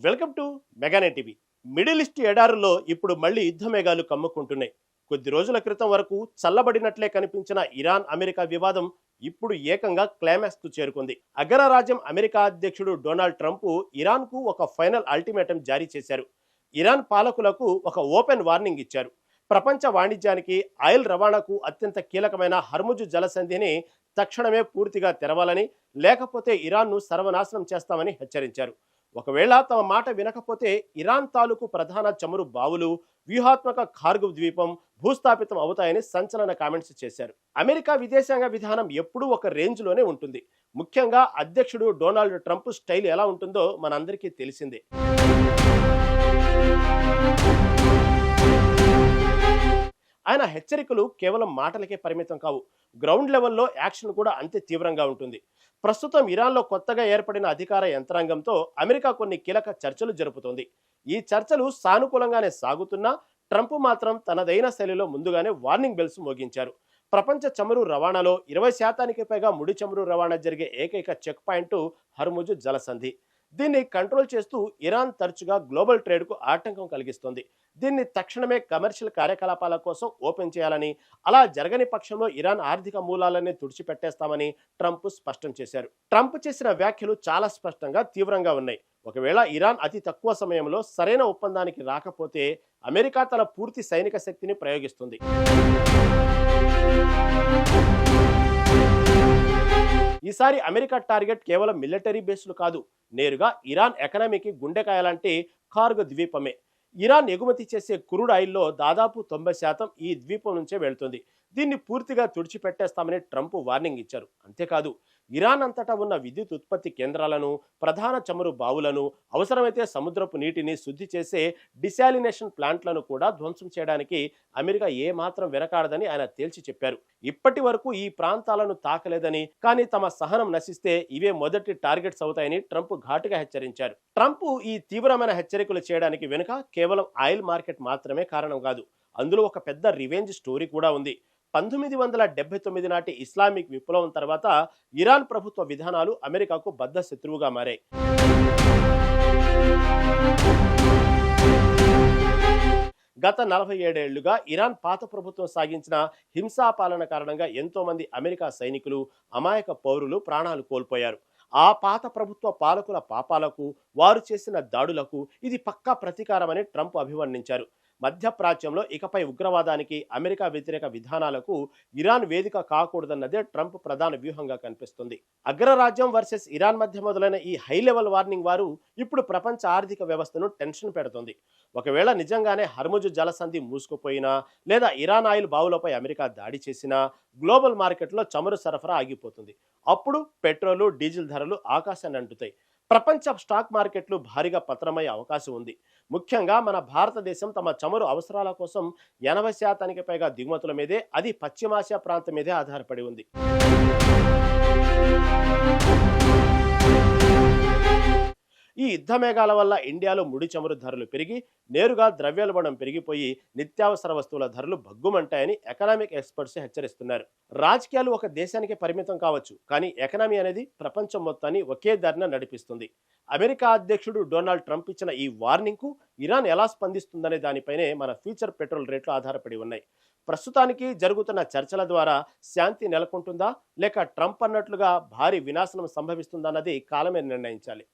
Welcome to మెగానే TV. Middle East ఎడారుల్లో ఇప్పుడు మళ్ళీ యుద్ధ మేఘాలు కమ్ముకుంటున్నాయి. కొద్ది రోజుల క్రితం వరకు చల్లబడినట్లే కనిపించిన ఇరాన్ అమెరికా వివాదం ఇప్పుడు ఏకంగా క్లైమాక్స్ కు చేరుకుంది. అగ్రరాజ్యం అమెరికా అధ్యక్షుడు డొనాల్డ్ ట్రంప్ ఇరాన్ కు ఒక ఫైనల్ అల్టిమేటం జారీ చేశారు. ఇరాన్ పాలకులకు ఒక ఓపెన్ వార్నింగ్ ఇచ్చారు. ప్రపంచ వాణిజ్యానికి, ఆయిల్ రవాణాకు అత్యంత కీలకమైన హర్ముజు జలసంధిని తక్షణమే పూర్తిగా తెరవాలని, లేకపోతే ఇరాన్ను సర్వనాశనం చేస్తామని హెచ్చరించారు. ఒకవేళ తమ మాట వినకపోతే ఇరాన్ తాలూకు ప్రధాన చమురు బావులు, వ్యూహాత్మక ఖార్గు ద్వీపం భూస్థాపితం అవుతాయని సంచలన కామెంట్స్ చేశారు. అమెరికా విదేశాంగ విధానం ఎప్పుడూ ఒక రేంజ్లోనే ఉంటుంది. ముఖ్యంగా అధ్యక్షుడు డొనాల్డ్ ట్రంప్ స్టైల్ ఎలా ఉంటుందో మనందరికీ తెలిసిందే. ఆయన హెచ్చరికలు కేవలం మాటలకే పరిమితం కావు. గ్రౌండ్ లెవెల్లో యాక్షన్ కూడా అంతే తీవ్రంగా ఉంటుంది. ప్రస్తుతం ఇరాన్లో కొత్తగా ఏర్పడిన అధికార యంత్రాంగంతో అమెరికా కొన్ని కీలక చర్చలు జరుపుతోంది. ఈ చర్చలు సానుకూలంగానే సాగుతున్నా ట్రంప్ మాత్రం తనదైన శైలిలో ముందుగానే వార్నింగ్ బెల్స్ మోగించారు. ప్రపంచ చమురు రవాణాలో 20% పైగా ముడి చమురు రవాణా జరిగే ఏకైక చెక్ పాయింట్ హర్ముజు జలసంధి. దీన్ని కంట్రోల్ చేస్తూ ఇరాన్ తరచుగా గ్లోబల్ ట్రేడ్కు ఆటంకం కలిగిస్తోంది. దీన్ని తక్షణమే కమర్షియల్ కార్యకలాపాల కోసం ఓపెన్ చేయాలని, అలా జరగని పక్షంలో ఇరాన్ ఆర్థిక మూలాలన్నీ తుడిచిపెట్టేస్తామని ట్రంప్ స్పష్టం చేశారు. ట్రంప్ చేసిన వ్యాఖ్యలు చాలా స్పష్టంగా తీవ్రంగా ఉన్నాయి. ఒకవేళ ఇరాన్ అతి తక్కువ సమయంలో సరైన ఒప్పందానికి రాకపోతే అమెరికా తన పూర్తి సైనిక శక్తిని ప్రయోగిస్తుంది. ఈసారి అమెరికా టార్గెట్ కేవలం మిలిటరీ బేస్లు కాదు, నేరుగా ఇరాన్ ఎకనామీకి గుండెకాయలాంటి ఖార్గ్ ద్వీపమే. ఇరాన్ ఎగుమతి చేసే క్రూడ్ ఆయిల్లో దాదాపు 90% ఈ ద్వీపం నుంచే వెళ్తుంది. దీన్ని పూర్తిగా తుడిచిపెట్టేస్తామని ట్రంప్ వార్నింగ్ ఇచ్చారు. అంతేకాదు, ఇరాన్ అంతటా ఉన్న విద్యుత్ ఉత్పత్తి కేంద్రాలను, ప్రధాన చమురు బావులను, అవసరమైతే సముద్రపు నీటిని శుద్ధి చేసే డిశాలినేషన్ ప్లాంట్లను కూడా ధ్వంసం చేయడానికి అమెరికా ఏమాత్రం వెనకాడదని ఆయన తేల్చి చెప్పారు. ఇప్పటి వరకు ఈ ప్రాంతాలను తాకలేదని, కానీ తమ సహనం నశిస్తే ఇవే మొదటి టార్గెట్స్ అవుతాయని ట్రంప్ ఘాటుగా హెచ్చరించారు. ట్రంప్ ఈ తీవ్రమైన హెచ్చరికలు చేయడానికి వెనుక కేవలం ఆయిల్ మార్కెట్ మాత్రమే కారణం కాదు. అందులో ఒక పెద్ద రివెంజ్ స్టోరీ కూడా ఉంది. 1979 నాటి ఇస్లామిక్ విప్లవం తర్వాత ఇరాన్ ప్రభుత్వ విధానాలు అమెరికాకు బద్ధ శత్రువుగా మారాయి. గత 47 ఏళ్లుగా ఇరాన్ పాత ప్రభుత్వం సాగించిన హింసా పాలన కారణంగా ఎంతో మంది అమెరికా సైనికులు, అమాయక పౌరులు ప్రాణాలు కోల్పోయారు. ఆ పాత ప్రభుత్వ పాలకుల పాపాలకు, వారు చేసిన దాడులకు ఇది పక్కా ప్రతీకారమని ట్రంప్ అభివర్ణించారు. మధ్యప్రాచ్యంలో ఇకపై ఉగ్రవాదానికి, అమెరికా వ్యతిరేక విధానాలకు ఇరాన్ వేదిక కాకూడదన్నదే ట్రంప్ ప్రధాన వ్యూహంగా కనిపిస్తుంది. అగ్రరాజ్యం వర్సెస్ ఇరాన్ మధ్య మొదలైన ఈ హై లెవెల్ వార్నింగ్ వారు ఇప్పుడు ప్రపంచ ఆర్థిక వ్యవస్థను టెన్షన్ పెడుతుంది. ఒకవేళ నిజంగానే హర్ముజు జలసంధి మూసుకుపోయినా, లేదా ఇరాన్ ఆయిల్ బావులపై అమెరికా దాడి చేసినా గ్లోబల్ మార్కెట్లో చమురు సరఫరా ఆగిపోతుంది. అప్పుడు పెట్రోలు, డీజిల్ ధరలు ఆకాశాన్ని అంటుతాయి. ప్రపంచ స్టాక్ మార్కెట్లు భారీగా పతనమయ్యే అవకాశం ఉంది. ముఖ్యంగా మన భారతదేశం తమ చమురు అవసరాల కోసం 80% పైగా దిగుమతుల మీదే, అది పశ్చిమాసియా ప్రాంతం మీదే ఆధారపడి ఉంది. ఈ యుద్ధ మేఘాల వల్ల ఇండియాలో ముడి చమురు ధరలు పెరిగి, నేరుగా ద్రవ్యోల్బణం పెరిగిపోయి నిత్యావసర వస్తువుల ధరలు భగ్గుమంటాయని ఎకనామిక్ ఎక్స్పర్ట్స్ హెచ్చరిస్తున్నారు. రాజకీయాలు ఒక దేశానికి పరిమితం కావచ్చు, కానీ ఎకనామీ అనేది ప్రపంచం మొత్తాన్ని ఒకే దారిన నడిపిస్తుంది. అమెరికా అధ్యక్షుడు డొనాల్డ్ ట్రంప్ ఇచ్చిన ఈ వార్నింగ్కు ఇరాన్ ఎలా స్పందిస్తుందనే దానిపైనే మన ఫ్యూచర్ పెట్రోల్ రేట్లు ఆధారపడి ఉన్నాయి. ప్రస్తుతానికి జరుగుతున్న చర్చల ద్వారా శాంతి నెలకొంటుందా, లేక ట్రంప్ అన్నట్లుగా భారీ వినాశనం సంభవిస్తుందా అన్నది కాలమే నిర్ణయించాలి.